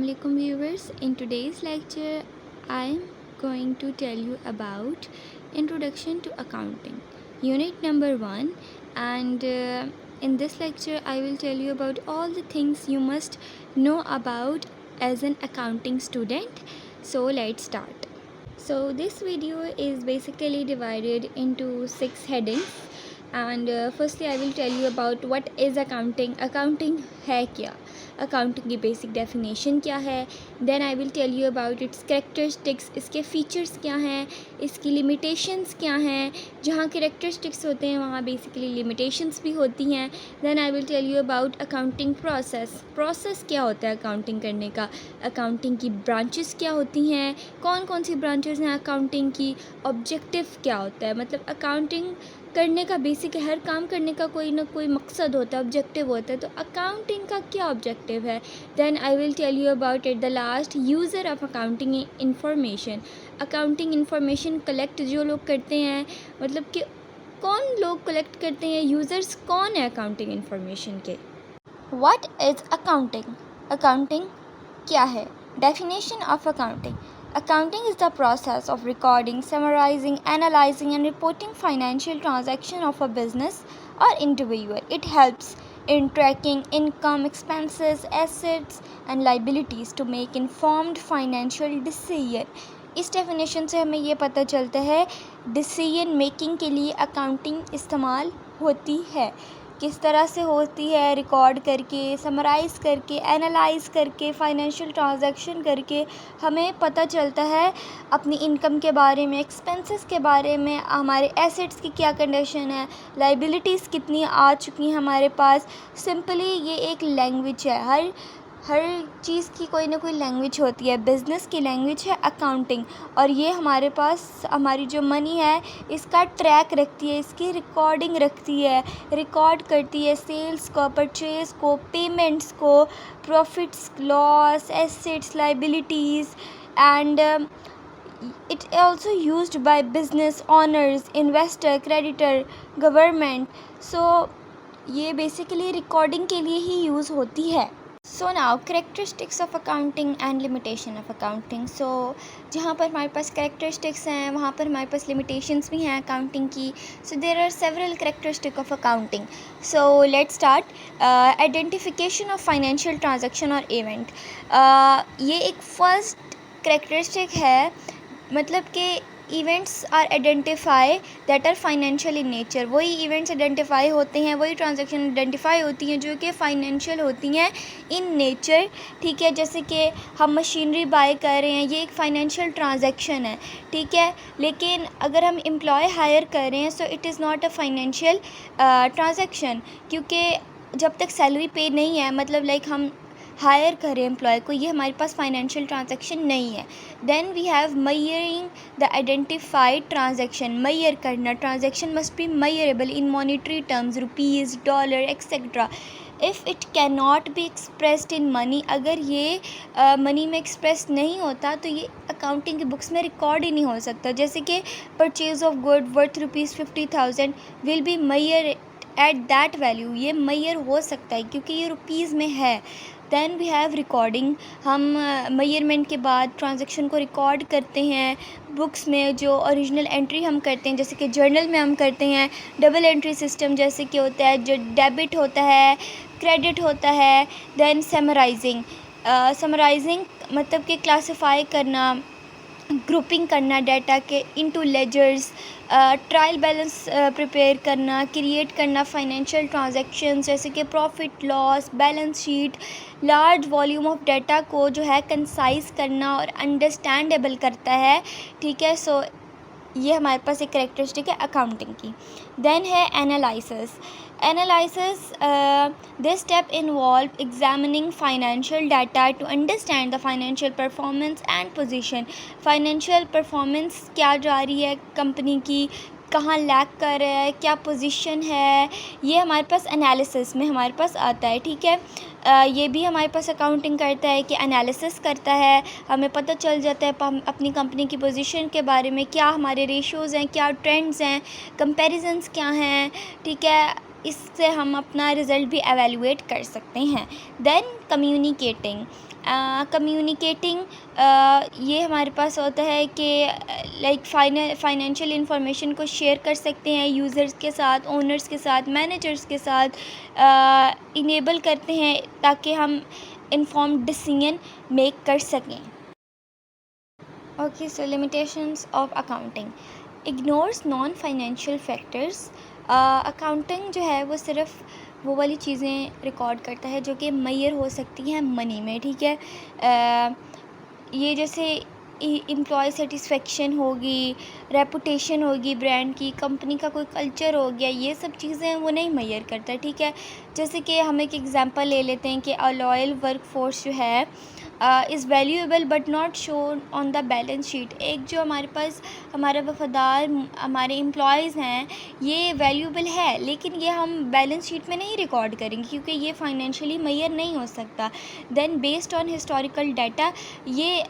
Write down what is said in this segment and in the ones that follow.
Assalamualaikum viewers. In today's lecture, I am going to tell you about Introduction to Accounting, Unit number 1. And in this lecture, I will tell you about all the things you must know about as an accounting student. So let's start. So this video is basically divided into 6 headings. And firstly I will tell you about what is accounting. Accounting है क्या, accounting की basic definition क्या है. Then I will tell you about its characteristics, इसके features क्या हैं, इसकी limitations क्या हैं. जहाँ कैरेक्टरिस्टिक्स होते हैं वहाँ बेसिकली लिमिटेशंस भी होती हैं. Then I will tell you about accounting process क्या होता है अकाउंटिंग करने का, अकाउंटिंग की ब्रांचेस क्या होती हैं, कौन कौन सी ब्रांचेस हैं अकाउंटिंग की, ऑब्जेक्टिव क्या होता है. मतलब अकाउंटिंग करने का बेसिक हर काम करने का कोई ना कोई मकसद होता है, ऑब्जेक्टिव होता है. तो अकाउंटिंग का क्या ऑब्जेक्टिव है. Then I will tell you about at the last user of accounting information. Accounting information collect जो लोग करते हैं, मतलब कि कौन लोग कलेक्ट करते हैं, यूज़र्स कौन है अकाउंटिंग इंफॉर्मेशन के. What is accounting. अकाउंटिंग क्या है. Definition of accounting. Accounting is the process of recording, summarizing, analyzing and reporting financial transaction of a business or individual. It helps in tracking income, expenses, assets and liabilities to make informed financial decision. इस definition से हमें ये पता चलता है decision making के लिए accounting इस्तेमाल होती है. किस तरह से होती है, रिकॉर्ड करके, समराइज़ करके, एनालाइज करके, फाइनेंशियल ट्रांजैक्शन करके हमें पता चलता है अपनी इनकम के बारे में, एक्सपेंसेस के बारे में, हमारे एसेट्स की क्या कंडीशन है, लाइबिलिटीज़ कितनी आ चुकी हैं हमारे पास. सिंपली ये एक लैंग्वेज है, हर चीज़ की कोई ना कोई लैंग्वेज होती है. बिज़नेस की लैंग्वेज है अकाउंटिंग, और ये हमारे पास हमारी जो मनी है इसका ट्रैक रखती है, इसकी रिकॉर्डिंग रखती है, रिकॉर्ड करती है सेल्स को, परचेज़ को, पेमेंट्स को, profits loss, assets, liabilities. And it also used by business owners, investor, creditor, government. So ये बेसिकली रिकॉर्डिंग के लिए ही यूज़ होती है. So now characteristics of accounting and limitation of accounting. So जहाँ पर हमारे पास करेक्टरिस्टिक्स हैं वहाँ पर हमारे पास लिमिटेशंस भी हैं अकाउंटिंग की. So there are several characteristic of accounting. So let's start. Identification of financial transaction और इवेंट. ये एक फर्स्ट करेक्टरिस्टिक है, मतलब कि events are identify that are financial in nature. वही इवेंट्स आइडेंटिफाई होते हैं, वही ट्रांजैक्शन आइडेंटिफाई होती हैं जो कि फाइनेंशियल होती हैं इन नेचर. ठीक है, जैसे कि हम मशीनरी बाय कर रहे हैं, ये एक फाइनेंशियल ट्रांजैक्शन है. ठीक है, लेकिन अगर हम एम्प्लॉय हायर कर रहे हैं so it is not a financial transaction, क्योंकि जब तक सैलरी पे नहीं है, मतलब लाइक हम हायर करें एम्प्लॉय को, ये हमारे पास फाइनेंशियल ट्रांजैक्शन नहीं है. Then we have measuring the identified transaction. Measure करना, transaction must be measurable in monetary terms, rupees, dollar etcetera. If it can not be expressed in money, अगर ये मनी में एक्सप्रेस नहीं होता तो ये अकाउंटिंग की बुक्स में रिकॉर्ड ही नहीं हो सकता. जैसे कि purchase of good worth ₹50,000 will be measured at that value. ये मयर हो सकता है क्योंकि ये रुपीज़ में है. Then we have recording. हम मयरमेंट के बाद ट्रांजैक्शन को रिकॉर्ड करते हैं बुक्स में. जो ओरिजिनल एंट्री हम करते हैं, जैसे कि जर्नल में हम करते हैं डबल एंट्री सिस्टम, जैसे कि होता है जो डेबिट होता है, क्रेडिट होता है. Then summarising. समराइजिंग मतलब कि क्लासिफाई करना, ग्रुपिंग करना डाटा के into ledgers. Trial balance prepare करना, क्रिएट करना फाइनेंशियल ट्रांजैक्शंस, जैसे कि profit loss, balance sheet. Large volume of data को जो है कंसाइज करना और अंडरस्टैंडेबल करता है. ठीक है, सो ये हमारे पास एक करेक्टरिस्टिक है अकाउंटिंग की. देन है analysis. This step involve examining financial data to understand the financial performance and position. Financial performance क्या जा रही है कंपनी की, कहाँ लैग कर रहा है, क्या पोजीशन है, ये हमारे पास एनालिसिस में हमारे पास आता है. ठीक है, ये भी हमारे पास अकाउंटिंग करता है कि एनालिसिस करता है. हमें पता चल जाता है अपनी कंपनी की पोजीशन के बारे में, क्या हमारे रेशियोज़ हैं, क्या ट्रेंड्स हैं, कंपैरिजन्स क्या हैं. ठीक है, इससे हम अपना रिज़ल्ट भी एवेलुएट कर सकते हैं। देन कम्युनिकेटिंग ये हमारे पास होता है कि लाइक फाइनेंशियल इंफॉर्मेशन को शेयर कर सकते हैं यूज़र्स के साथ, ओनर्स के साथ, मैनेजर्स के साथ, इनेबल करते हैं ताकि हम इन्फॉर्म्ड डिसीजन मेक कर सकें। Okay, so limitations of accounting ignores non financial factors. Accounting जो है वो सिर्फ वो वाली चीज़ें रिकॉर्ड करता है जो कि मैयर हो सकती हैं मनी में, ठीक है। ये जैसे एम्प्लॉय सेटिस्फेक्शन होगी, रेपुटेशन होगी ब्रांड की, कंपनी का कोई कल्चर हो गया, ये सब चीज़ें वो नहीं मैयर करता, ठीक है। जैसे कि हम एक एग्जांपल ले लेते हैं कि अ लॉयल वर्क फोर्स जो है is valuable but not shown on the balance sheet. एक जो हमारे पास हमारा वफादार हमारे एम्प्लॉयज़ हैं ये वैल्यूएबल है, लेकिन ये हम बैलेंस शीट में नहीं रिकॉर्ड करेंगे क्योंकि ये फाइनेंशियली मैयर नहीं हो सकता। Then based on historical data, ये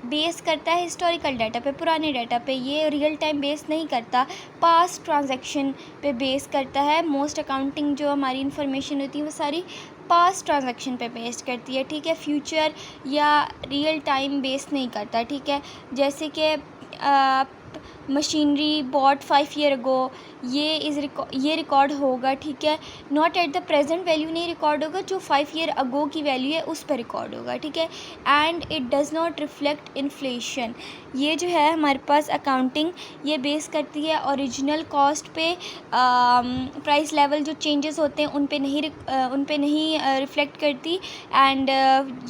बेस करता है हिस्टोरिकल डाटा पे, पुराने डाटा पे, ये रियल टाइम बेस नहीं करता, पास्ट ट्रांजैक्शन पे बेस करता है। मोस्ट अकाउंटिंग जो हमारी इन्फॉर्मेशन होती है वो सारी पास्ट ट्रांजैक्शन पे बेस करती है, ठीक है, फ्यूचर या रियल टाइम बेस नहीं करता, ठीक है। जैसे कि मशीनरी बॉट 5 ईयर अगो, ये रिकॉर्ड होगा, ठीक है, not at the present value नहीं रिकॉर्ड होगा, जो 5 ईयर अगो की वैल्यू है उस पर रिकॉर्ड होगा, ठीक है। And it does not reflect inflation. ये जो है हमारे पास अकाउंटिंग ये बेस करती है ओरिजिनल कॉस्ट पे, प्राइस लेवल जो चेंजेस होते हैं उन पे नहीं रिफ्लेक्ट करती। एंड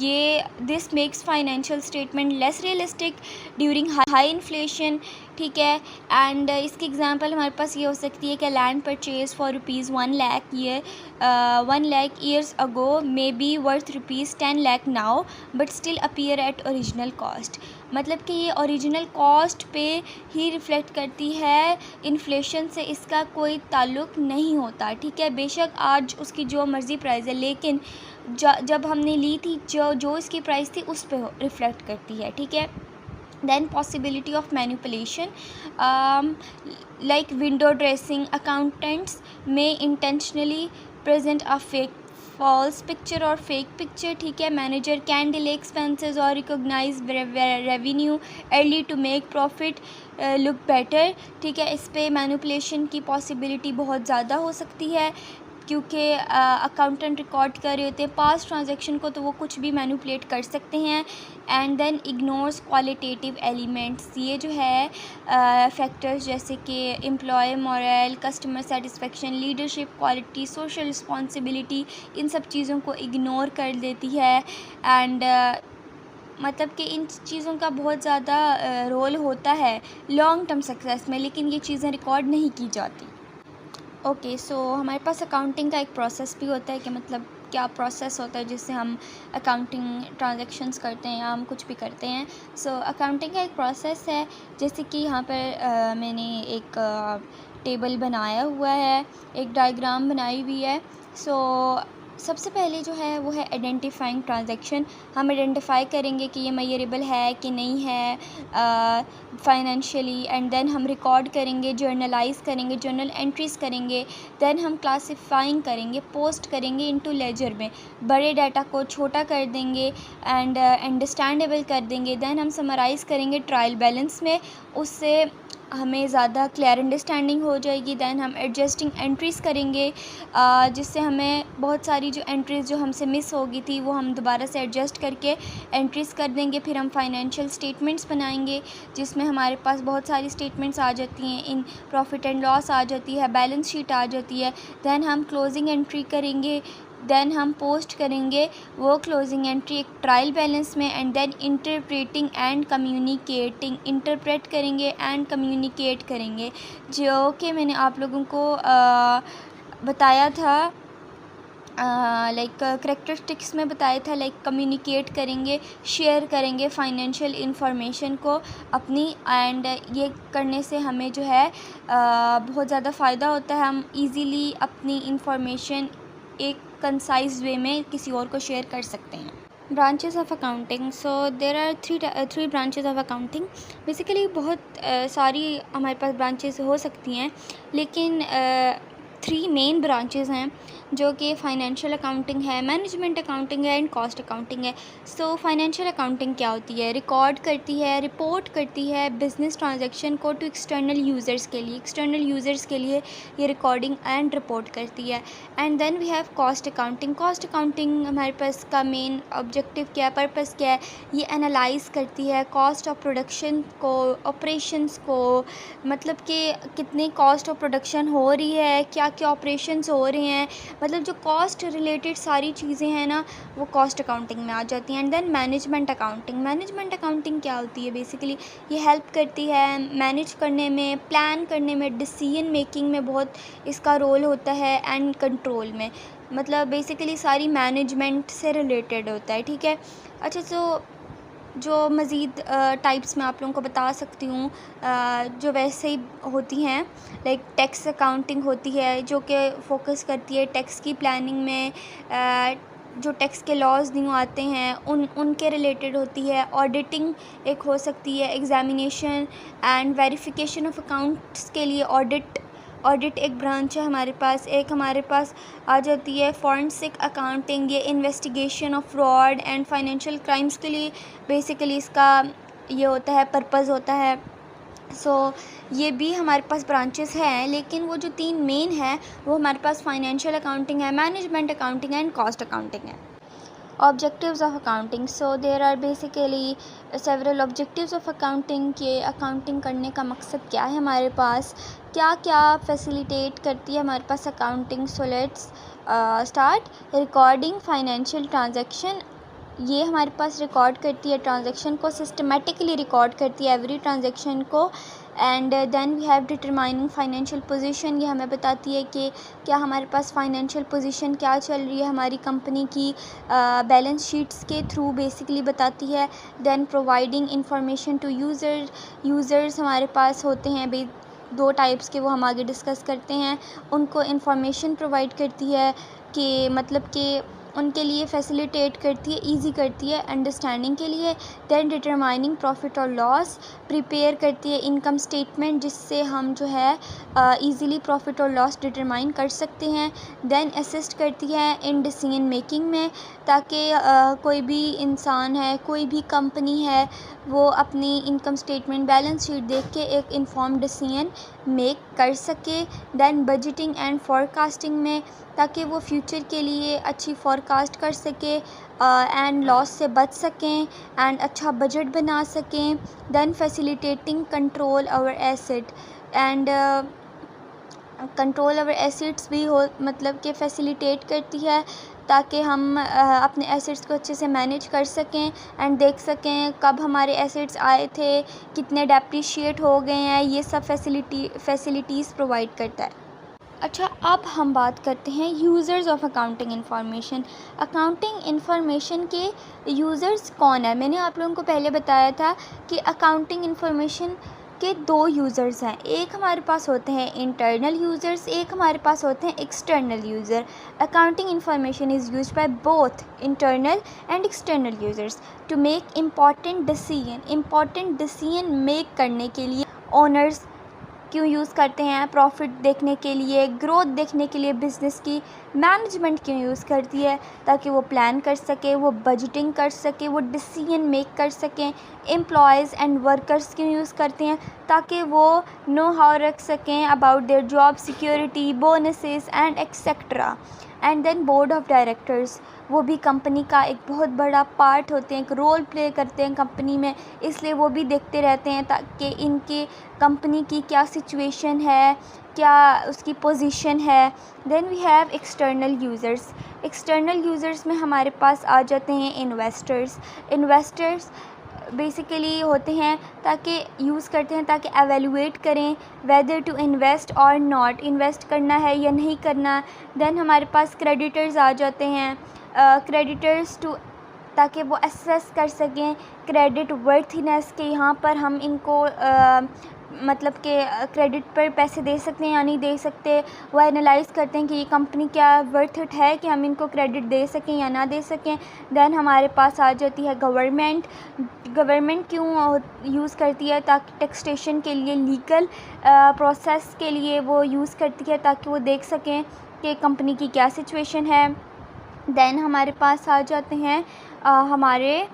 ये this makes financial statement less realistic during high inflation, ठीक है। एंड इसकी एग्जांपल हमारे पास ये हो सकती है कि land purchase for ₹1 lakh 1 lakh years ago may be worth ₹10 lakh now but still appear eight original cost. मतलब कि ये ओरिजिनल कॉस्ट पे ही रिफ्लेक्ट करती है, इन्फ्लेशन से इसका कोई ताल्लुक़ नहीं होता, ठीक है। बेशक आज उसकी जो मर्ज़ी प्राइस है, लेकिन जब हमने ली थी जो इसकी प्राइस थी उस पे रिफ्लेक्ट करती है, ठीक है। Then possibility of manipulation, like window dressing. Accountants may intentionally present a false picture or fake picture, ठीक है। Manager can delay expenses or recognize revenue early to make profit look better, ठीक है। इस पे manipulation की possibility बहुत ज़्यादा हो सकती है क्योंकि अकाउंटेंट रिकॉर्ड कर रहे होते हैं पास्ट ट्रांजैक्शन को, तो वो कुछ भी मैनिपुलेट कर सकते हैं। And then ignores qualitative elements, ये जो है फैक्टर्स जैसे कि employee morale, customer satisfaction, leadership quality, social responsibility, इन सब चीज़ों को इग्नोर कर देती है। एंड मतलब कि इन चीज़ों का बहुत ज़्यादा रोल होता है लॉन्ग टर्म सक्सेस में, लेकिन ये चीज़ें रिकॉर्ड नहीं की जाती। ओके, सो हमारे पास अकाउंटिंग का एक प्रोसेस भी होता है कि मतलब क्या प्रोसेस होता है जिससे हम अकाउंटिंग ट्रांजैक्शंस करते हैं या हम कुछ भी करते हैं। सो अकाउंटिंग का एक प्रोसेस है, जैसे कि यहाँ पर मैंने एक टेबल बनाया हुआ है, एक डायग्राम बनाई हुई है। सो सबसे पहले जो है वो है आइडेंटिफाइंग ट्रांजैक्शन। हम आइडेंटिफाई करेंगे कि ये मेजरेबल है कि नहीं है फाइनेंशियली, एंड देन हम रिकॉर्ड करेंगे, जर्नलाइज करेंगे, जर्नल एंट्रीज़ करेंगे। देन हम क्लासिफाइंग करेंगे, पोस्ट करेंगे इनटू लेजर में, बड़े डाटा को छोटा कर देंगे एंड अंडरस्टैंडेबल कर देंगे। देन हम समराइज़ करेंगे ट्रायल बैलेंस में, उससे हमें ज़्यादा क्लियर अंडरस्टैंडिंग हो जाएगी। दैन हम एडजस्टिंग एंट्रीज़ करेंगे, जिससे हमें बहुत सारी जो एंट्रीज़ जो हमसे मिस हो गई थी वो हम दोबारा से एडजस्ट करके एंट्रीज़ कर देंगे। फिर हम फाइनेंशियल स्टेटमेंट्स बनाएंगे जिसमें हमारे पास बहुत सारी स्टेटमेंट्स आ जाती हैं, इन प्रॉफिट एंड लॉस आ जाती है, बैलेंस शीट आ जाती है। दैन हम क्लोजिंग एंट्री करेंगे, देन हम पोस्ट करेंगे वो क्लोजिंग एंट्री एक ट्रायल बैलेंस में। And then interpreting and communicating, interpret करेंगे एंड कम्युनिकेट करेंगे, जो कि मैंने आप लोगों को बताया था, लाइक करेक्टरिस्टिक्स में बताया था। लाइक कम्युनिकेट करेंगे, शेयर करेंगे फाइनेंशियल इंफॉर्मेशन को अपनी, एंड ये करने से हमें जो है बहुत ज़्यादा फ़ायदा होता है। हम इजीली अपनी इंफॉर्मेशन एक कंसाइज वे में किसी और को शेयर कर सकते हैं। Branches of accounting, so there are three branches of accounting. Basically बहुत सारी हमारे पास ब्रांचेस हो सकती हैं, लेकिन 3 मेन ब्रांचेस हैं जो कि फाइनेंशियल अकाउंटिंग है, मैनेजमेंट अकाउंटिंग है एंड कॉस्ट अकाउंटिंग है। सो फाइनेंशियल अकाउंटिंग क्या होती है? रिकॉर्ड करती है, रिपोर्ट करती है बिजनेस ट्रांजैक्शन को टू एक्सटर्नल यूज़र्स के लिए ये रिकॉर्डिंग एंड रिपोर्ट करती है। And then we have cost accounting हमारे पास का मेन ऑब्जेक्टिव क्या है, पर्पस क्या है? ये एनालाइज करती है कॉस्ट ऑफ प्रोडक्शन को, ऑपरेशंस को, मतलब कि कितने कॉस्ट ऑफ प्रोडक्शन हो रही है, क्या क्या ऑपरेशंस हो रहे हैं, मतलब जो कॉस्ट रिलेटेड सारी चीज़ें हैं ना वो कॉस्ट अकाउंटिंग में आ जाती हैं। एंड देन मैनेजमेंट अकाउंटिंग क्या होती है? बेसिकली ये हेल्प करती है मैनेज करने में, प्लान करने में, डिसीजन मेकिंग में बहुत इसका रोल होता है एंड कंट्रोल में, मतलब बेसिकली सारी मैनेजमेंट से रिलेटेड होता है। ठीक है, अच्छा तो जो मज़ीद टाइप्स मैं आप लोगों को बता सकती हूँ जो वैसे ही होती हैं, लाइक टैक्स अकाउंटिंग होती है जो कि फ़ोकस करती है टैक्स की प्लानिंग में, जो टैक्स के लॉज न्यू आते हैं उनके रिलेटेड होती है। ऑडिटिंग एक हो सकती है, examination and verification of accounts के लिए ऑडिट एक ब्रांच है हमारे पास। एक हमारे पास आ जाती है फॉरेंसिक अकाउंटिंग, ये investigation of fraud and financial crimes के लिए बेसिकली इसका ये होता है, पर्पज़ होता है। सो ये भी हमारे पास ब्रांचेस हैं, लेकिन वो जो 3 मेन है वो हमारे पास फाइनेंशियल अकाउंटिंग है, management accounting and cost accounting है। Objectives of accounting, so there are basically several objectives of accounting के अकाउंटिंग करने का मकसद क्या है, हमारे पास क्या क्या फैसिलिटेट करती है हमारे पास accounting. So let's start. Recording financial transaction, ये हमारे पास रिकॉर्ड करती है ट्रांजैक्शन को, सिस्टमेटिकली रिकॉर्ड करती है एवरी ट्रांजैक्शन को। And then we have determining financial position, ये हमें बताती है कि क्या हमारे पास फाइनेंशियल पोजीशन क्या चल रही है हमारी कंपनी की, बैलेंस शीट्स के थ्रू बेसिकली बताती है। Then providing information to users हमारे पास होते हैं 2 टाइप्स के, वो हम आगे डिस्कस करते हैं। उनको इंफॉर्मेशन प्रोवाइड करती है कि मतलब कि उनके लिए फैसिलिटेट करती है, इजी करती है अंडरस्टैंडिंग के लिए। देन डिटरमाइनिंग प्रॉफिट और लॉस, प्रिपेयर करती है इनकम स्टेटमेंट जिससे हम जो है इजीली प्रॉफिट और लॉस डिटरमाइन कर सकते हैं। देन असिस्ट करती है इन डिसीजन मेकिंग में, ताकि कोई भी इंसान है, कोई भी कंपनी है, वो अपनी इनकम स्टेटमेंट, बैलेंस शीट देख के एक इन्फॉर्म्ड डिसीजन मेक कर सके। देन बजटिंग एंड फोरकास्टिंग में, ताकि वो फ्यूचर के लिए अच्छी फोरकास्ट कर सके एंड लॉस से बच सकें एंड अच्छा बजट बना सकें। Then facilitating control over asset and control over assets भी हो, मतलब कि फैसिलिटेट करती है ताकि हम अपने एसेट्स को अच्छे से मैनेज कर सकें एंड देख सकें कब हमारे एसेट्स आए थे, कितने डेप्रिशिएट हो गए हैं, ये सब फैसिलिटीज़ प्रोवाइड करता है। अच्छा, अब हम बात करते हैं users of accounting information. Accounting information के यूज़र्स कौन है? मैंने आप लोगों को पहले बताया था कि अकाउंटिंग इंफॉर्मेशन के 2 यूज़र्स हैं। एक हमारे पास होते हैं इंटरनल यूज़र्स, एक हमारे पास होते हैं external user. Accounting information is used by both internal and external users to make important decision make करने के लिए। ओनर्स क्यों यूज़ करते हैं? प्रॉफिट देखने के लिए, ग्रोथ देखने के लिए बिज़नेस की। मैनेजमेंट क्यों यूज़ करती है? ताकि वो प्लान कर सके, वो बजटिंग कर सके, वो डिसीजन मेक कर सकें। एम्प्लॉयज़ एंड वर्कर्स क्यों यूज़ करते हैं? ताकि वो नो हाउ रख सकें about their job security, bonuses and etcetera. And then board of directors, वो भी कंपनी का एक बहुत बड़ा पार्ट होते हैं, एक रोल प्ले करते हैं कंपनी में, इसलिए वो भी देखते रहते हैं ताकि इनके कंपनी की क्या सिचुएशन है, क्या उसकी पोजीशन है। Then we have external users में हमारे पास आ जाते हैं इन्वेस्टर्स बेसिकली होते हैं ताकि यूज़ करते हैं ताकि एवेलुएट करें वेदर टू इन्वेस्ट और नॉट, इन्वेस्ट करना है या नहीं करना। देन हमारे पास क्रेडिटर्स आ जाते हैं, क्रेडिटर्स टू, ताकि वो असेस कर सकें क्रेडिट वर्थीनेस के, यहाँ पर हम इनको मतलब कि क्रेडिट पर पैसे दे सकते हैं या नहीं दे सकते, वो एनालाइज़ करते हैं कि ये कंपनी क्या वर्थ इट है कि हम इनको क्रेडिट दे सकें या ना दे सकें। दैन हमारे पास आ जाती है गवर्नमेंट। गवर्नमेंट क्यों यूज़ करती है? ताकि टैक्सेशन के लिए, लीगल प्रोसेस के लिए वो यूज़ करती है, ताकि वो देख सकें कि कंपनी की क्या सिचुएशन है। दैन हमारे पास आ जाते हैं हमारे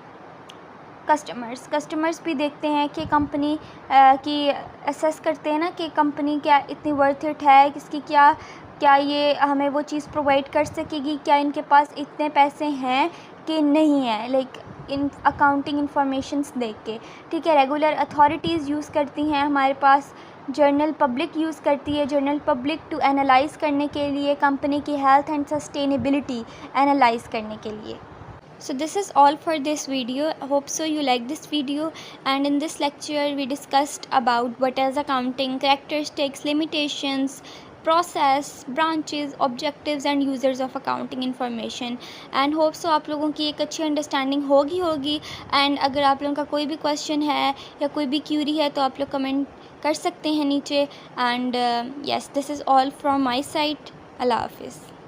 कस्टमर्स भी देखते हैं कि कंपनी की असेस करते हैं ना कि कंपनी क्या इतनी वर्थ इट है, किसकी क्या ये हमें वो चीज़ प्रोवाइड कर सकेगी, क्या इनके पास इतने पैसे हैं कि नहीं है, लाइक इन अकाउंटिंग इंफॉर्मेशंस देख के। ठीक है, रेगुलर अथॉरिटीज़ यूज़ करती हैं, हमारे पास जनरल पब्लिक यूज़ करती है, जनरल पब्लिक टू एनालाइज़ करने के लिए कंपनी की हेल्थ एंड सस्टेनेबिलिटी एनालाइज़ करने के लिए। So this is all for this video. I hope so you like this video, and in this lecture we discussed about what is accounting, characteristics, limitations, process, branches, objectives and users of accounting information, and hope so आप लोगों की एक अच्छी understanding होगी। And अगर आप लोगों का कोई भी क्वेश्चन है या कोई भी क्यूरी है तो आप लोग कमेंट कर सकते हैं नीचे। And yes, this is all from my side. अल्लाह हाफिज़।